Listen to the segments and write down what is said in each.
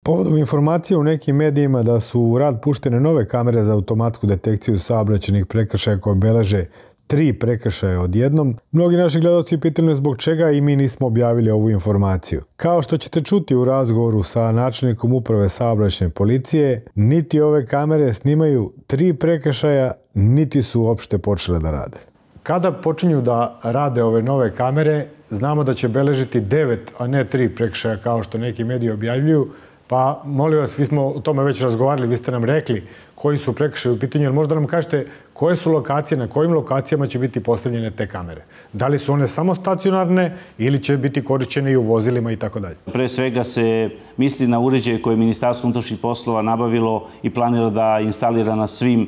Povodom informacije u nekim medijima da su u rad puštene nove kamere za automatsku detekciju saobraćajnih prekršaja koje beleže 3 prekršaja odjednom, mnogi naši gledalci pitali zbog čega i mi nismo objavili ovu informaciju. Kao što ćete čuti u razgovoru sa načelnikom uprave saobraćajne policije, niti ove kamere snimaju 3 prekršaja, niti su uopšte počele da rade. Kada počinju da rade ove nove kamere, znamo da će beležiti 9, a ne 3 prekršaja kao što neki mediji objavljuju. Pa, molim vas, vi smo o tome već razgovarali, vi ste nam rekli koji su prekršaji u pitanju, ali možda nam kažete koje su lokacije, na kojim lokacijama će biti postavljene te kamere? Da li su one samo stacionarne ili će biti korišćene i u vozilima i tako dalje? Pre svega se misli na uređaje koje je Ministarstvo unutrašnjih poslova nabavilo i planira da instalira na svim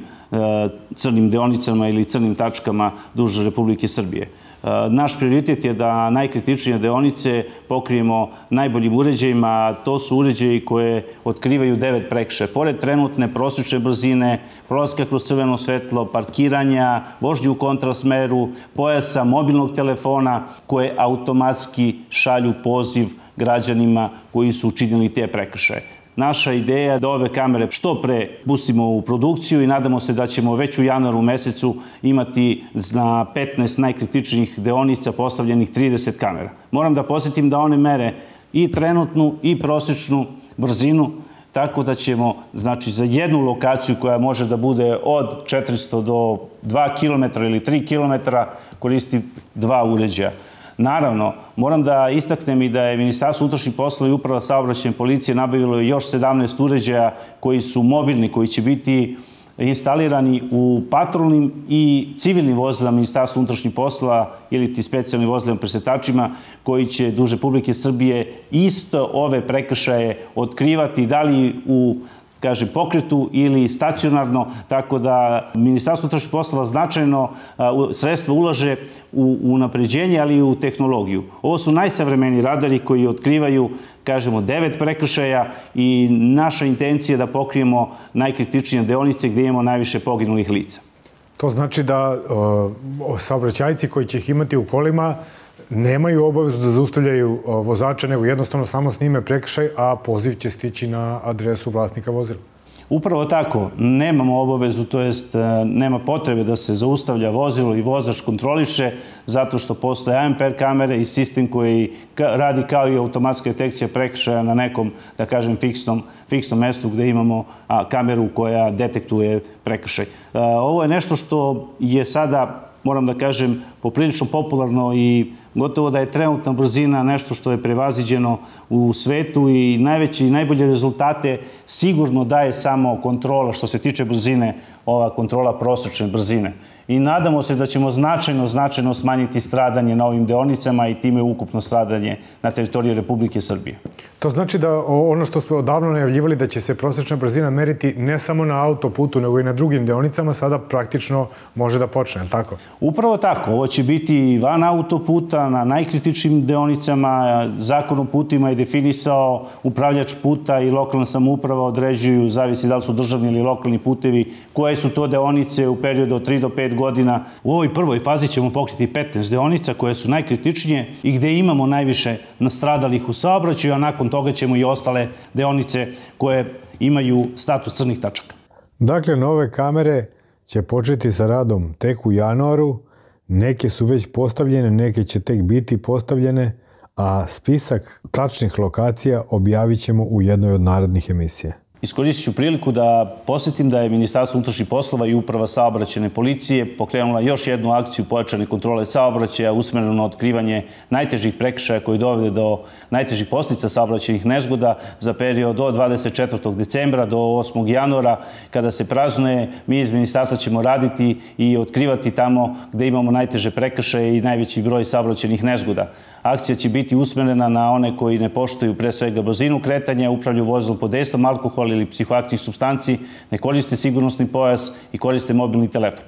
crnim deonicama ili crnim tačkama duž Republike Srbije. Naš prioritet je da najkritičnije deonice pokrijemo najboljim uređajima, a to su uređaji koje otkrivaju 9 prekršaja. Pored trenutne prosječne brzine, prolaska kroz crveno svetlo, parkiranja, vožnje u kontrasmeru, pojasa mobilnog telefona koje automatski šalju poziv građanima koji su učinili te prekršaje. Naša ideja je da ove kamere što pre pustimo u produkciju i nadamo se da ćemo već u januaru mesecu imati na 15 najkritičnijih deonica postavljenih 30 kamera. Moram da podsjetim da one mere i trenutnu i prosječnu brzinu, tako da ćemo, znači, za jednu lokaciju koja može da bude od 400 do 2 km ili 3 km koristi 2 uređaja. Naravno, moram da istaknem i da je Ministarstvo unutrašnjih poslova i Uprava saobraćajne policije nabavilo još 17 uređaja koji su mobilni, koji će biti instalirani u patrolnim i civilnim vozilima Ministarstva unutrašnjih poslova ili ti specijalnim vozilima presretačima koji će duž Republike Srbije isto ove prekršaje otkrivati, da li u pokretu ili stacionarno, tako da Ministarstvo unutrašnjih poslova značajno sredstva ulaže u unapređenje, ali i u tehnologiju. Ovo su najsavremeniji radari koji otkrivaju, 9 prekršaja i naša intencija je da pokrijemo najkritičnije deonice gdje imamo najviše poginulih lica. To znači da saobraćajci koji će ih imati u kolima nemaju obavezu da zaustavljaju vozače, nego jednostavno samo snime prekršaj, a poziv će stići na adresu vlasnika vozila. Upravo tako, nemamo obavezu, to jest nema potrebe da se zaustavlja vozilo i vozač kontroliše, zato što postoje ANPR kamere i sistem koji radi kao i automatska detekcija prekršaja na nekom, da kažem, fiksnom mestu gde imamo kameru koja detektuje prekršaj. Ovo je nešto što je sada, moram da kažem, poprilično popularno i gotovo da je trenutna brzina nešto što je prevaziđeno u svetu i najveće i najbolje rezultate sigurno daje samo kontrola što se tiče brzine, ova kontrola prosječne brzine. I nadamo se da ćemo značajno smanjiti stradanje na ovim deonicama i time ukupno stradanje na teritoriji Republike Srbije. To znači da ono što smo odavno najavljivali da će se prosječna brzina meriti ne samo na autoputu, nego i na drugim deonicama, sada praktično može da počne, je li tako? Upravo tako. Ovo će biti van autoputa, na najkritičnim deonicama. Zakon o putima je definisao upravljač puta i lokalna samouprava određuju, zavisi da li su državni ili lokalni putevi, koje su to deonice u periodu od 3 do 5 godina. U ovoj prvoj fazi ćemo pokriti 15 deonica koje su najkritičnije i gde imamo najviše nastradalih u saobraćaju, a nakon toga ćemo i ostale deonice koje imaju status crnih tačaka. Dakle, nove kamere će početi sa radom tek u januaru, neke su već postavljene, neke će tek biti postavljene, a spisak tačnih lokacija objavit ćemo u jednoj od narednih emisija. Iskoristit ću priliku da posjetim da je Ministarstvo unutrašnjih poslova i Uprava saobraćajne policije pokrenula još jednu akciju pojačane kontrole saobraćaja usmerenu na otkrivanje najtežih prekršaja koji dovode do najtežih posljedica saobraćajnih nezgoda za period od 24. decembra do 8. januara. Kada se praznuje, mi iz Ministarstva ćemo raditi i otkrivati tamo gde imamo najteže prekršaje i najveći broj saobraćajnih nezgoda. Akcija će biti usmerena na one koji ne poštuju pre svega brzinu kretanja, upravljaju vozilom pod dejstvom alkohola ili psihoaktivnih supstanci, ne koriste sigurnosni pojas i koriste mobilni telefon.